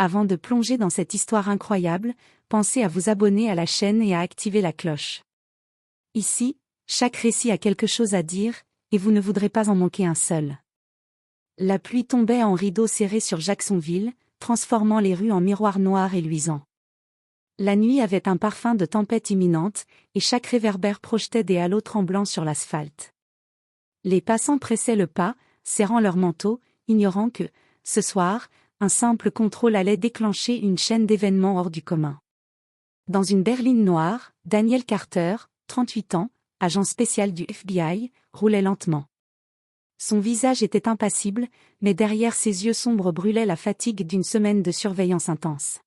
Avant de plonger dans cette histoire incroyable, pensez à vous abonner à la chaîne et à activer la cloche. Ici, chaque récit a quelque chose à dire, et vous ne voudrez pas en manquer un seul. La pluie tombait en rideau serré sur Jacksonville, transformant les rues en miroirs noirs et luisants. La nuit avait un parfum de tempête imminente, et chaque réverbère projetait des halos tremblants sur l'asphalte. Les passants pressaient le pas, serrant leurs manteaux, ignorant que, ce soir, un simple contrôle allait déclencher une chaîne d'événements hors du commun. Dans une berline noire, Daniel Carter, 38 ans, agent spécial du FBI, roulait lentement. Son visage était impassible, mais derrière ses yeux sombres brûlait la fatigue d'une semaine de surveillance intense.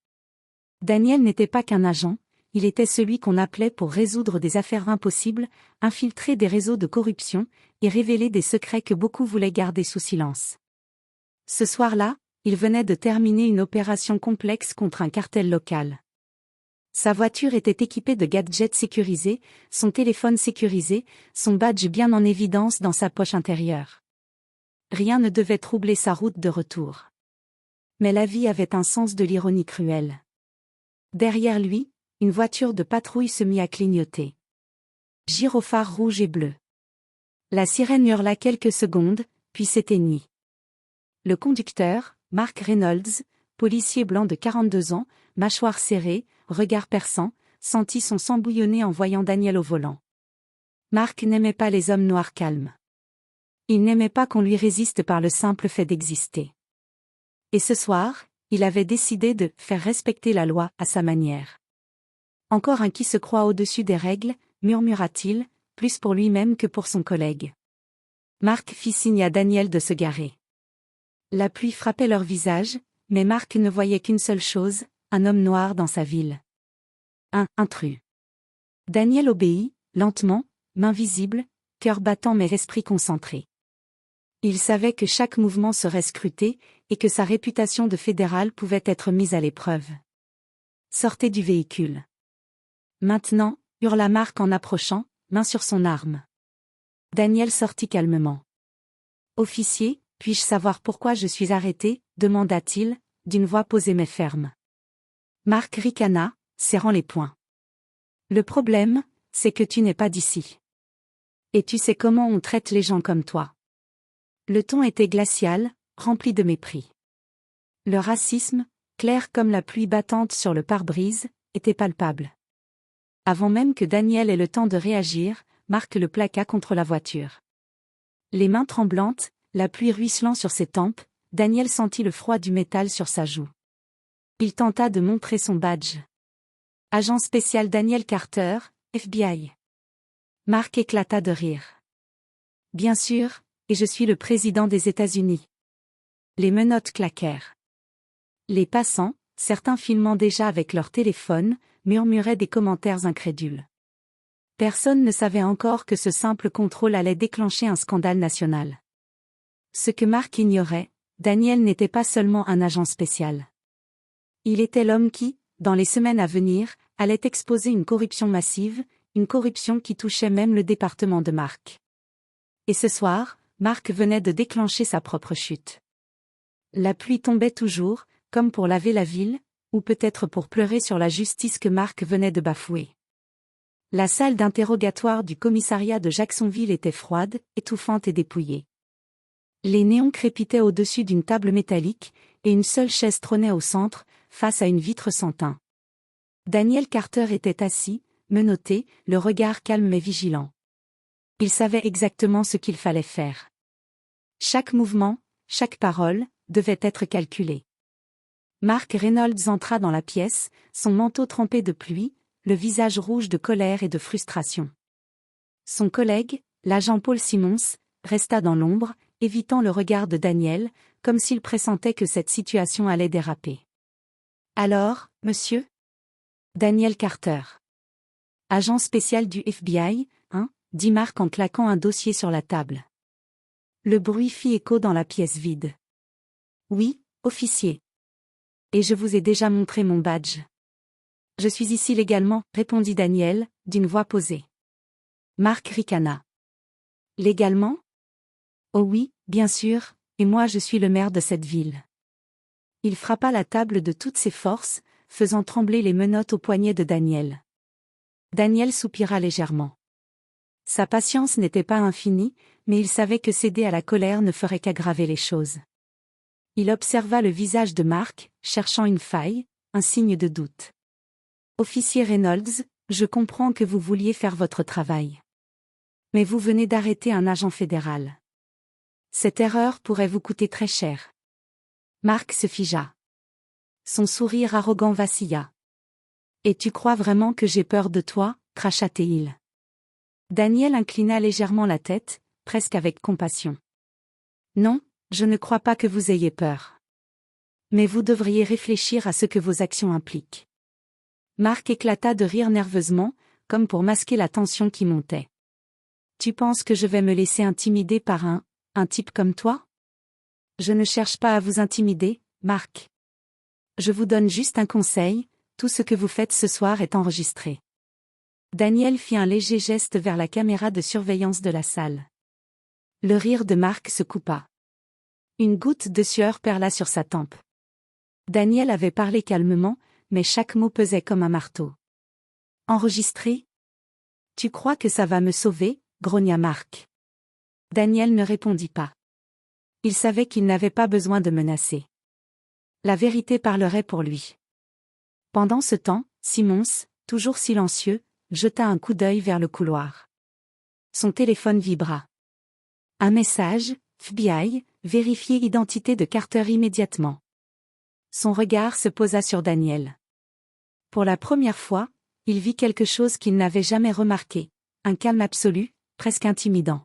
Daniel n'était pas qu'un agent, il était celui qu'on appelait pour résoudre des affaires impossibles, infiltrer des réseaux de corruption, et révéler des secrets que beaucoup voulaient garder sous silence. Ce soir-là, il venait de terminer une opération complexe contre un cartel local. Sa voiture était équipée de gadgets sécurisés, son téléphone sécurisé, son badge bien en évidence dans sa poche intérieure. Rien ne devait troubler sa route de retour. Mais la vie avait un sens de l'ironie cruelle. Derrière lui, une voiture de patrouille se mit à clignoter. Gyrophares rouges et bleus. La sirène hurla quelques secondes, puis s'éteignit. Le conducteur, Mark Reynolds, policier blanc de 42 ans, mâchoire serrée, regard perçant, sentit son sang bouillonner en voyant Daniel au volant. Mark n'aimait pas les hommes noirs calmes. Il n'aimait pas qu'on lui résiste par le simple fait d'exister. Et ce soir, il avait décidé de faire respecter la loi à sa manière. Encore un qui se croit au-dessus des règles, murmura-t-il, plus pour lui-même que pour son collègue. Mark fit signe à Daniel de se garer. La pluie frappait leur visage, mais Mark ne voyait qu'une seule chose, un homme noir dans sa ville. Un intrus. Daniel obéit, lentement, main visible, cœur battant mais esprit concentré. Il savait que chaque mouvement serait scruté, et que sa réputation de fédéral pouvait être mise à l'épreuve. Sortez du véhicule. Maintenant, hurla Mark en approchant, main sur son arme. Daniel sortit calmement. Officier, puis-je savoir pourquoi je suis arrêté, demanda-t-il, d'une voix posée mais ferme. Mark ricana, serrant les poings. Le problème, c'est que tu n'es pas d'ici. Et tu sais comment on traite les gens comme toi. Le ton était glacial, rempli de mépris. Le racisme, clair comme la pluie battante sur le pare-brise, était palpable. Avant même que Daniel ait le temps de réagir, Mark le plaqua contre la voiture. Les mains tremblantes, la pluie ruisselant sur ses tempes, Daniel sentit le froid du métal sur sa joue. Il tenta de montrer son badge. Agent spécial Daniel Carter, FBI. Mark éclata de rire. Bien sûr, et je suis le président des États-Unis. Les menottes claquèrent. Les passants, certains filmant déjà avec leur téléphone, murmuraient des commentaires incrédules. Personne ne savait encore que ce simple contrôle allait déclencher un scandale national. Ce que Mark ignorait, Daniel n'était pas seulement un agent spécial. Il était l'homme qui, dans les semaines à venir, allait exposer une corruption massive, une corruption qui touchait même le département de Mark. Et ce soir, Mark venait de déclencher sa propre chute. La pluie tombait toujours, comme pour laver la ville, ou peut-être pour pleurer sur la justice que Mark venait de bafouer. La salle d'interrogatoire du commissariat de Jacksonville était froide, étouffante et dépouillée. Les néons crépitaient au-dessus d'une table métallique, et une seule chaise trônait au centre, face à une vitre sans teint. Daniel Carter était assis, menotté, le regard calme mais vigilant. Il savait exactement ce qu'il fallait faire. Chaque mouvement, chaque parole, devait être calculé. Mark Reynolds entra dans la pièce, son manteau trempé de pluie, le visage rouge de colère et de frustration. Son collègue, l'agent Paul Simmons, resta dans l'ombre, évitant le regard de Daniel, comme s'il pressentait que cette situation allait déraper. « Alors, monsieur ?» Daniel Carter. Agent spécial du FBI, hein, dit Mark en claquant un dossier sur la table. Le bruit fit écho dans la pièce vide. Oui, officier. Et je vous ai déjà montré mon badge. Je suis ici légalement, répondit Daniel, d'une voix posée. Mark ricana. Légalement? Oh oui, bien sûr, et moi je suis le maire de cette ville. Il frappa la table de toutes ses forces, faisant trembler les menottes aux poignets de Daniel. Daniel soupira légèrement. Sa patience n'était pas infinie, mais il savait que céder à la colère ne ferait qu'aggraver les choses. Il observa le visage de Mark, cherchant une faille, un signe de doute. « Officier Reynolds, je comprends que vous vouliez faire votre travail. Mais vous venez d'arrêter un agent fédéral. Cette erreur pourrait vous coûter très cher. » Mark se figea. Son sourire arrogant vacilla. « Et tu crois vraiment que j'ai peur de toi ?» cracha-t-il. Daniel inclina légèrement la tête, presque avec compassion. « Non, je ne crois pas que vous ayez peur. Mais vous devriez réfléchir à ce que vos actions impliquent. » Mark éclata de rire nerveusement, comme pour masquer la tension qui montait. « Tu penses que je vais me laisser intimider par un type comme toi ? Je ne cherche pas à vous intimider, Mark. Je vous donne juste un conseil, tout ce que vous faites ce soir est enregistré. » Daniel fit un léger geste vers la caméra de surveillance de la salle. Le rire de Mark se coupa. Une goutte de sueur perla sur sa tempe. Daniel avait parlé calmement, mais chaque mot pesait comme un marteau. « Enregistré ? Tu crois que ça va me sauver ?» grogna Mark. Daniel ne répondit pas. Il savait qu'il n'avait pas besoin de menacer. La vérité parlerait pour lui. Pendant ce temps, Simmons, toujours silencieux, jeta un coup d'œil vers le couloir. Son téléphone vibra. Un message, FBI, vérifiez identité de Carter immédiatement. Son regard se posa sur Daniel. Pour la première fois, il vit quelque chose qu'il n'avait jamais remarqué, un calme absolu, presque intimidant.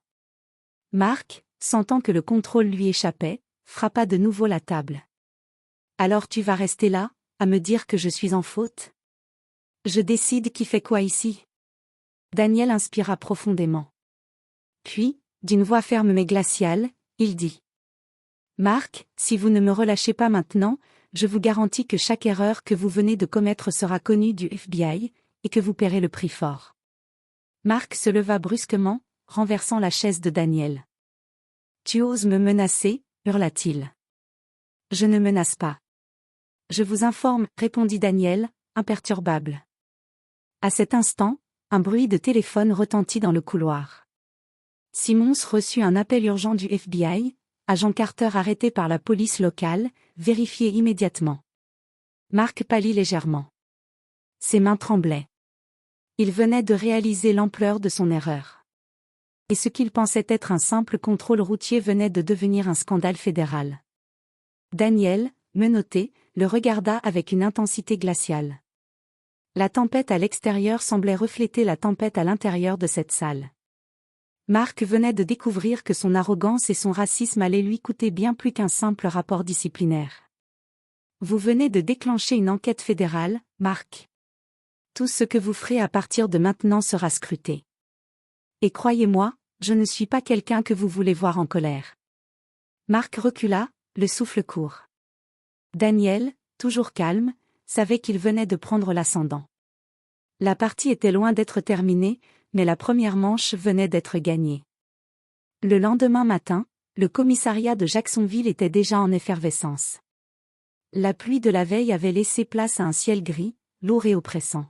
Mark, sentant que le contrôle lui échappait, frappa de nouveau la table. « Alors tu vas rester là, à me dire que je suis en faute ? Je décide qui fait quoi ici. » Daniel inspira profondément. Puis, d'une voix ferme mais glaciale, il dit. « Mark, si vous ne me relâchez pas maintenant, je vous garantis que chaque erreur que vous venez de commettre sera connue du FBI, et que vous paierez le prix fort. » Mark se leva brusquement, renversant la chaise de Daniel. « Tu oses me menacer ?» hurla-t-il. « Je ne menace pas. Je vous informe, » répondit Daniel, imperturbable. À cet instant, un bruit de téléphone retentit dans le couloir. Simmons reçut un appel urgent du FBI, agent Carter arrêté par la police locale, vérifiez immédiatement. Mark pâlit légèrement. Ses mains tremblaient. Il venait de réaliser l'ampleur de son erreur. Et ce qu'il pensait être un simple contrôle routier venait de devenir un scandale fédéral. Daniel, menotté, le regarda avec une intensité glaciale. La tempête à l'extérieur semblait refléter la tempête à l'intérieur de cette salle. Mark venait de découvrir que son arrogance et son racisme allaient lui coûter bien plus qu'un simple rapport disciplinaire. Vous venez de déclencher une enquête fédérale, Mark. Tout ce que vous ferez à partir de maintenant sera scruté. Et croyez-moi, je ne suis pas quelqu'un que vous voulez voir en colère. Mark recula, le souffle court. Daniel, toujours calme, savait qu'il venait de prendre l'ascendant. La partie était loin d'être terminée, mais la première manche venait d'être gagnée. Le lendemain matin, le commissariat de Jacksonville était déjà en effervescence. La pluie de la veille avait laissé place à un ciel gris, lourd et oppressant.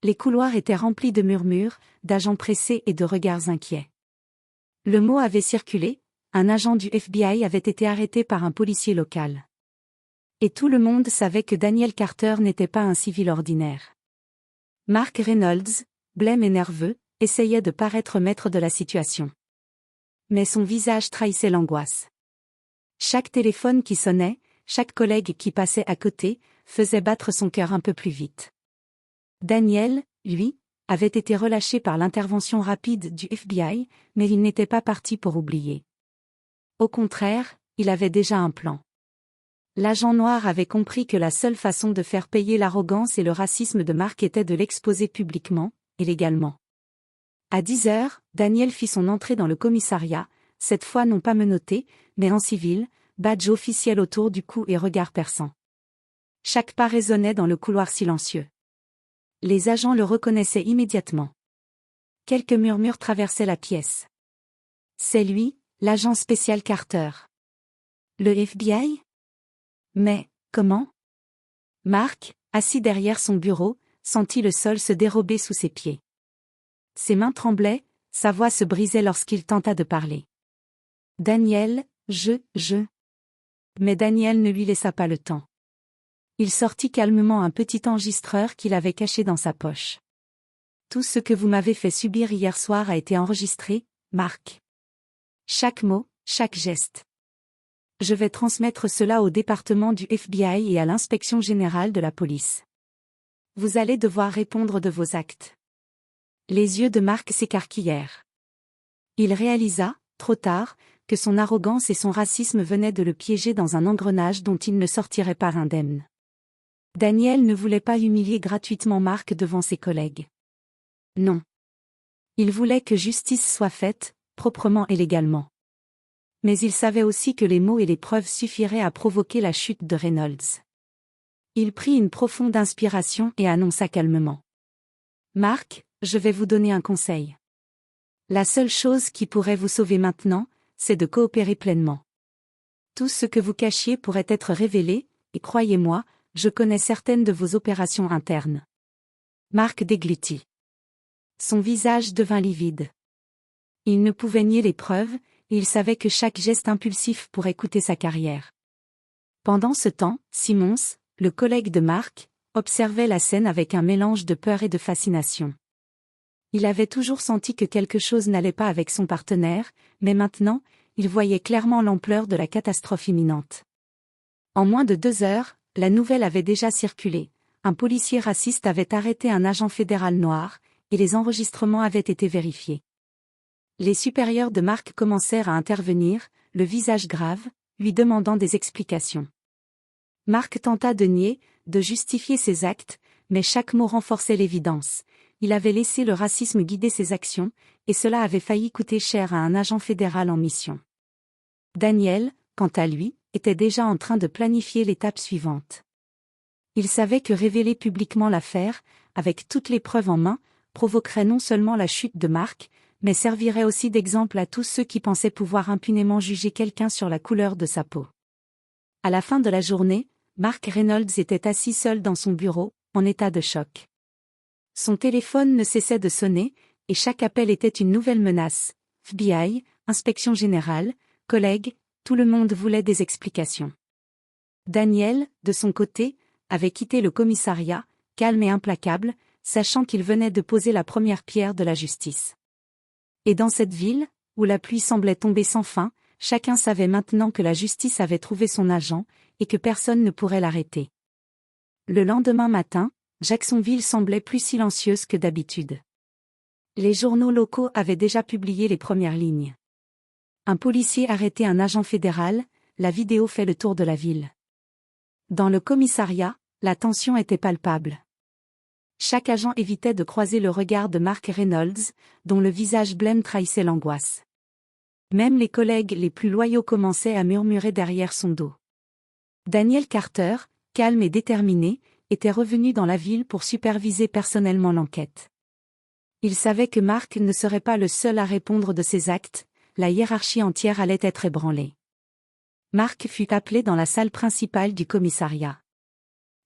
Les couloirs étaient remplis de murmures, d'agents pressés et de regards inquiets. Le mot avait circulé, un agent du FBI avait été arrêté par un policier local. Et tout le monde savait que Daniel Carter n'était pas un civil ordinaire. Mark Reynolds, blême et nerveux, essayait de paraître maître de la situation. Mais son visage trahissait l'angoisse. Chaque téléphone qui sonnait, chaque collègue qui passait à côté, faisait battre son cœur un peu plus vite. Daniel, lui, avait été relâché par l'intervention rapide du FBI, mais il n'était pas parti pour oublier. Au contraire, il avait déjà un plan. L'agent noir avait compris que la seule façon de faire payer l'arrogance et le racisme de Mark était de l'exposer publiquement, et légalement. À 10 heures, Daniel fit son entrée dans le commissariat, cette fois non pas menotté, mais en civil, badge officiel autour du cou et regard perçant. Chaque pas résonnait dans le couloir silencieux. Les agents le reconnaissaient immédiatement. Quelques murmures traversaient la pièce. C'est lui, l'agent spécial Carter. Le FBI ? Mais, Comment? Mark, assis derrière son bureau, sentit le sol se dérober sous ses pieds. Ses mains tremblaient, sa voix se brisait lorsqu'il tenta de parler. Daniel, Mais Daniel ne lui laissa pas le temps. Il sortit calmement un petit enregistreur qu'il avait caché dans sa poche. Tout ce que vous m'avez fait subir hier soir a été enregistré, Mark. Chaque mot, chaque geste. Je vais transmettre cela au département du FBI et à l'inspection générale de la police. Vous allez devoir répondre de vos actes. Les yeux de Mark s'écarquillèrent. Il réalisa, trop tard, que son arrogance et son racisme venaient de le piéger dans un engrenage dont il ne sortirait pas indemne. Daniel ne voulait pas humilier gratuitement Mark devant ses collègues. Non. Il voulait que justice soit faite, proprement et légalement. Mais il savait aussi que les mots et les preuves suffiraient à provoquer la chute de Reynolds. Il prit une profonde inspiration et annonça calmement. Mark, je vais vous donner un conseil. La seule chose qui pourrait vous sauver maintenant, c'est de coopérer pleinement. Tout ce que vous cachiez pourrait être révélé, et croyez-moi, je connais certaines de vos opérations internes. Mark déglutit. Son visage devint livide. Il ne pouvait nier les preuves, et il savait que chaque geste impulsif pourrait coûter sa carrière. Pendant ce temps, Simmons, le collègue de Mark, observait la scène avec un mélange de peur et de fascination. Il avait toujours senti que quelque chose n'allait pas avec son partenaire, mais maintenant, il voyait clairement l'ampleur de la catastrophe imminente. En moins de 2 heures, la nouvelle avait déjà circulé. Un policier raciste avait arrêté un agent fédéral noir, et les enregistrements avaient été vérifiés. Les supérieurs de Mark commencèrent à intervenir, le visage grave, lui demandant des explications. Mark tenta de nier, de justifier ses actes, mais chaque mot renforçait l'évidence. Il avait laissé le racisme guider ses actions, et cela avait failli coûter cher à un agent fédéral en mission. Daniel, quant à lui, était déjà en train de planifier l'étape suivante. Il savait que révéler publiquement l'affaire, avec toutes les preuves en main, provoquerait non seulement la chute de Mark, mais servirait aussi d'exemple à tous ceux qui pensaient pouvoir impunément juger quelqu'un sur la couleur de sa peau. À la fin de la journée, Mark Reynolds était assis seul dans son bureau, en état de choc. Son téléphone ne cessait de sonner, et chaque appel était une nouvelle menace. FBI, inspection générale, collègues, tout le monde voulait des explications. Daniel, de son côté, avait quitté le commissariat, calme et implacable, sachant qu'il venait de poser la première pierre de la justice. Et dans cette ville, où la pluie semblait tomber sans fin, chacun savait maintenant que la justice avait trouvé son agent, et que personne ne pourrait l'arrêter. Le lendemain matin, Jacksonville semblait plus silencieuse que d'habitude. Les journaux locaux avaient déjà publié les premières lignes. Un policier arrêtait un agent fédéral, la vidéo fait le tour de la ville. Dans le commissariat, la tension était palpable. Chaque agent évitait de croiser le regard de Mark Reynolds, dont le visage blême trahissait l'angoisse. Même les collègues les plus loyaux commençaient à murmurer derrière son dos. Daniel Carter, calme et déterminé, était revenu dans la ville pour superviser personnellement l'enquête. Il savait que Mark ne serait pas le seul à répondre de ses actes, la hiérarchie entière allait être ébranlée. Mark fut appelé dans la salle principale du commissariat.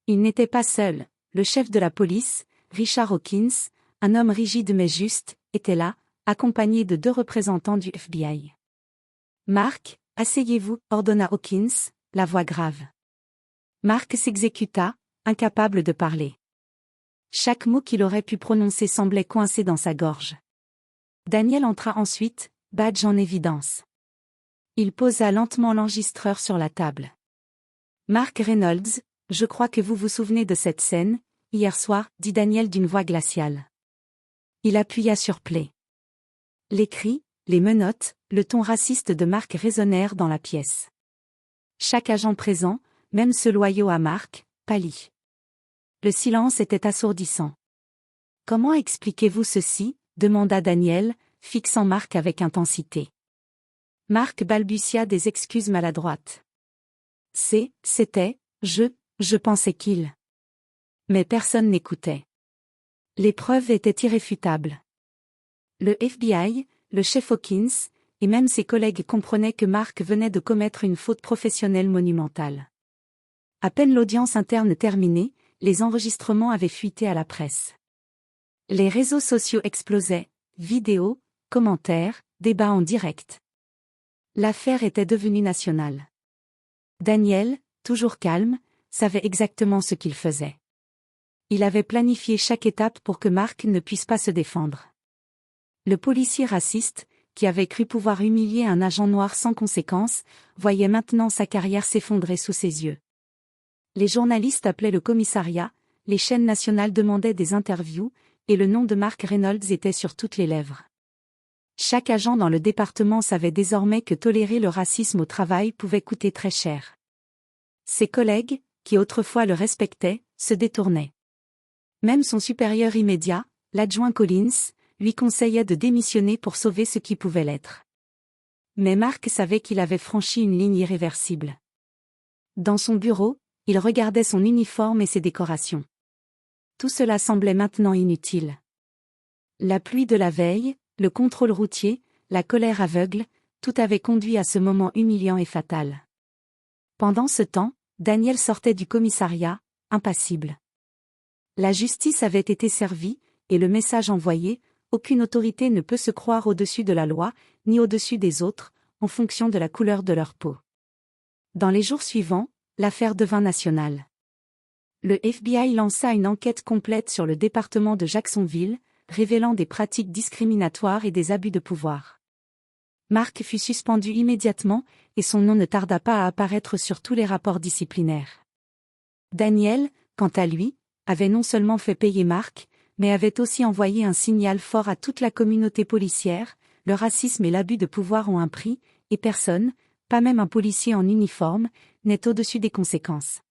Il n'était pas seul, le chef de la police, Richard Hawkins, un homme rigide mais juste, était là, accompagné de 2 représentants du FBI. « Mark, asseyez-vous » ordonna Hawkins, la voix grave. Mark s'exécuta, incapable de parler. Chaque mot qu'il aurait pu prononcer semblait coincé dans sa gorge. Daniel entra ensuite, badge en évidence. Il posa lentement l'enregistreur sur la table. « Mark Reynolds, je crois que vous vous souvenez de cette scène, hier soir, » dit Daniel d'une voix glaciale. Il appuya sur play. Les cris, les menottes, le ton raciste de Mark résonnèrent dans la pièce. Chaque agent présent, même ceux loyaux à Mark, pâlit. Le silence était assourdissant. « Comment expliquez-vous ceci » demanda Daniel, fixant Mark avec intensité. Mark balbutia des excuses maladroites. « C'était, je pensais qu'il... » Mais personne n'écoutait. Les preuves étaient irréfutables. Le FBI, le chef Hawkins, et même ses collègues comprenaient que Mark venait de commettre une faute professionnelle monumentale. À peine l'audience interne terminée, les enregistrements avaient fuité à la presse. Les réseaux sociaux explosaient, vidéos, commentaires, débats en direct. L'affaire était devenue nationale. Daniel, toujours calme, savait exactement ce qu'il faisait. Il avait planifié chaque étape pour que Mark ne puisse pas se défendre. Le policier raciste, qui avait cru pouvoir humilier un agent noir sans conséquence, voyait maintenant sa carrière s'effondrer sous ses yeux. Les journalistes appelaient le commissariat, les chaînes nationales demandaient des interviews, et le nom de Mark Reynolds était sur toutes les lèvres. Chaque agent dans le département savait désormais que tolérer le racisme au travail pouvait coûter très cher. Ses collègues, qui autrefois le respectaient, se détournaient. Même son supérieur immédiat, l'adjoint Collins, lui conseillait de démissionner pour sauver ce qui pouvait l'être. Mais Mark savait qu'il avait franchi une ligne irréversible. Dans son bureau, il regardait son uniforme et ses décorations. Tout cela semblait maintenant inutile. La pluie de la veille, le contrôle routier, la colère aveugle, tout avait conduit à ce moment humiliant et fatal. Pendant ce temps, Daniel sortait du commissariat, impassible. La justice avait été servie, et le message envoyé, aucune autorité ne peut se croire au-dessus de la loi, ni au-dessus des autres, en fonction de la couleur de leur peau. Dans les jours suivants, l'affaire devint nationale. Le FBI lança une enquête complète sur le département de Jacksonville, révélant des pratiques discriminatoires et des abus de pouvoir. Mark fut suspendu immédiatement, et son nom ne tarda pas à apparaître sur tous les rapports disciplinaires. Daniel, quant à lui, avait non seulement fait payer Mark, mais avait aussi envoyé un signal fort à toute la communauté policière: le racisme et l'abus de pouvoir ont un prix, et personne, pas même un policier en uniforme, n'est au-dessus des conséquences.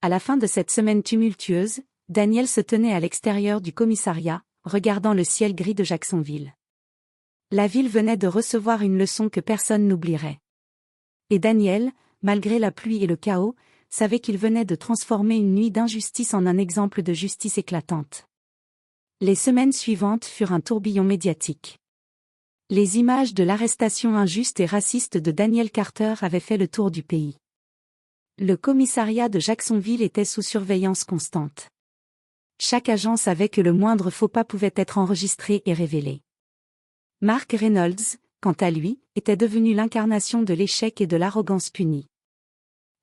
À la fin de cette semaine tumultueuse, Daniel se tenait à l'extérieur du commissariat, regardant le ciel gris de Jacksonville. La ville venait de recevoir une leçon que personne n'oublierait. Et Daniel, malgré la pluie et le chaos, savait qu'il venait de transformer une nuit d'injustice en un exemple de justice éclatante. Les semaines suivantes furent un tourbillon médiatique. Les images de l'arrestation injuste et raciste de Daniel Carter avaient fait le tour du pays. Le commissariat de Jacksonville était sous surveillance constante. Chaque agent savait que le moindre faux pas pouvait être enregistré et révélé. Mark Reynolds, quant à lui, était devenu l'incarnation de l'échec et de l'arrogance punie.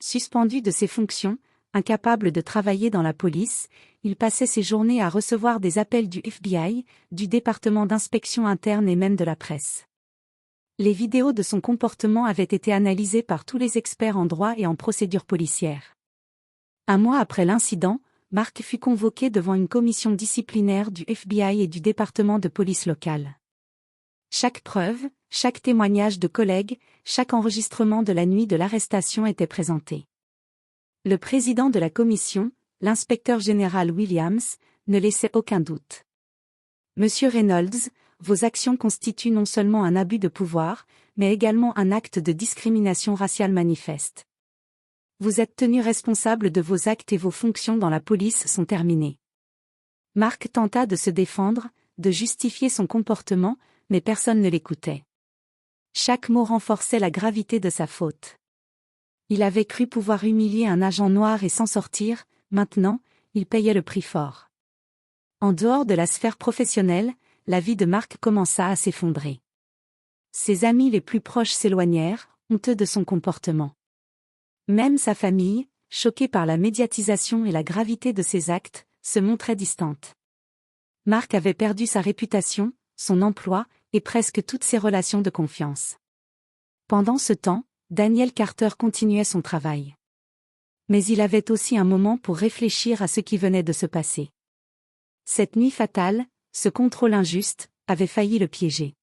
Suspendu de ses fonctions, incapable de travailler dans la police, il passait ses journées à recevoir des appels du FBI, du département d'inspection interne et même de la presse. Les vidéos de son comportement avaient été analysées par tous les experts en droit et en procédure policière. Un mois après l'incident, Mark fut convoqué devant une commission disciplinaire du FBI et du département de police locale. Chaque preuve, chaque témoignage de collègues, chaque enregistrement de la nuit de l'arrestation était présenté. Le président de la commission, l'inspecteur général Williams, ne laissait aucun doute. Monsieur Reynolds, vos actions constituent non seulement un abus de pouvoir, mais également un acte de discrimination raciale manifeste. Vous êtes tenu responsable de vos actes et vos fonctions dans la police sont terminées. Mark tenta de se défendre, de justifier son comportement, mais personne ne l'écoutait. Chaque mot renforçait la gravité de sa faute. Il avait cru pouvoir humilier un agent noir et s'en sortir, maintenant, il payait le prix fort. En dehors de la sphère professionnelle, la vie de Mark commença à s'effondrer. Ses amis les plus proches s'éloignèrent, honteux de son comportement. Même sa famille, choquée par la médiatisation et la gravité de ses actes, se montrait distante. Mark avait perdu sa réputation, son emploi, et presque toutes ses relations de confiance. Pendant ce temps, Daniel Carter continuait son travail. Mais il avait aussi un moment pour réfléchir à ce qui venait de se passer. Cette nuit fatale, ce contrôle injuste, avait failli le piéger.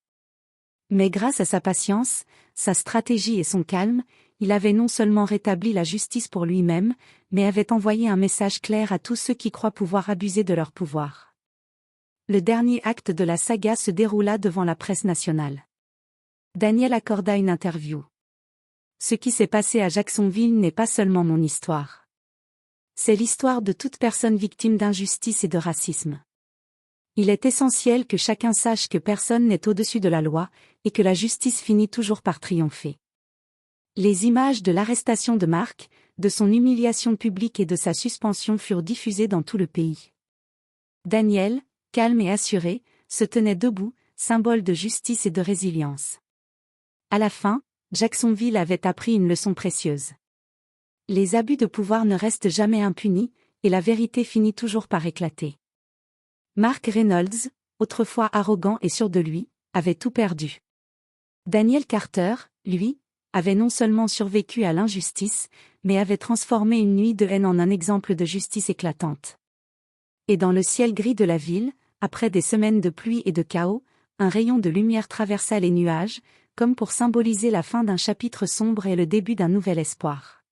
Mais grâce à sa patience, sa stratégie et son calme, il avait non seulement rétabli la justice pour lui-même, mais avait envoyé un message clair à tous ceux qui croient pouvoir abuser de leur pouvoir. Le dernier acte de la saga se déroula devant la presse nationale. Daniel accorda une interview. Ce qui s'est passé à Jacksonville n'est pas seulement mon histoire. C'est l'histoire de toute personne victime d'injustice et de racisme. Il est essentiel que chacun sache que personne n'est au-dessus de la loi, et que la justice finit toujours par triompher. Les images de l'arrestation de Mark, de son humiliation publique et de sa suspension furent diffusées dans tout le pays. Daniel, calme et assuré, se tenait debout, symbole de justice et de résilience. À la fin, Jacksonville avait appris une leçon précieuse. Les abus de pouvoir ne restent jamais impunis, et la vérité finit toujours par éclater. Mark Reynolds, autrefois arrogant et sûr de lui, avait tout perdu. Daniel Carter, lui, avait non seulement survécu à l'injustice, mais avait transformé une nuit de haine en un exemple de justice éclatante. Et dans le ciel gris de la ville, après des semaines de pluie et de chaos, un rayon de lumière traversa les nuages, comme pour symboliser la fin d'un chapitre sombre et le début d'un nouvel espoir.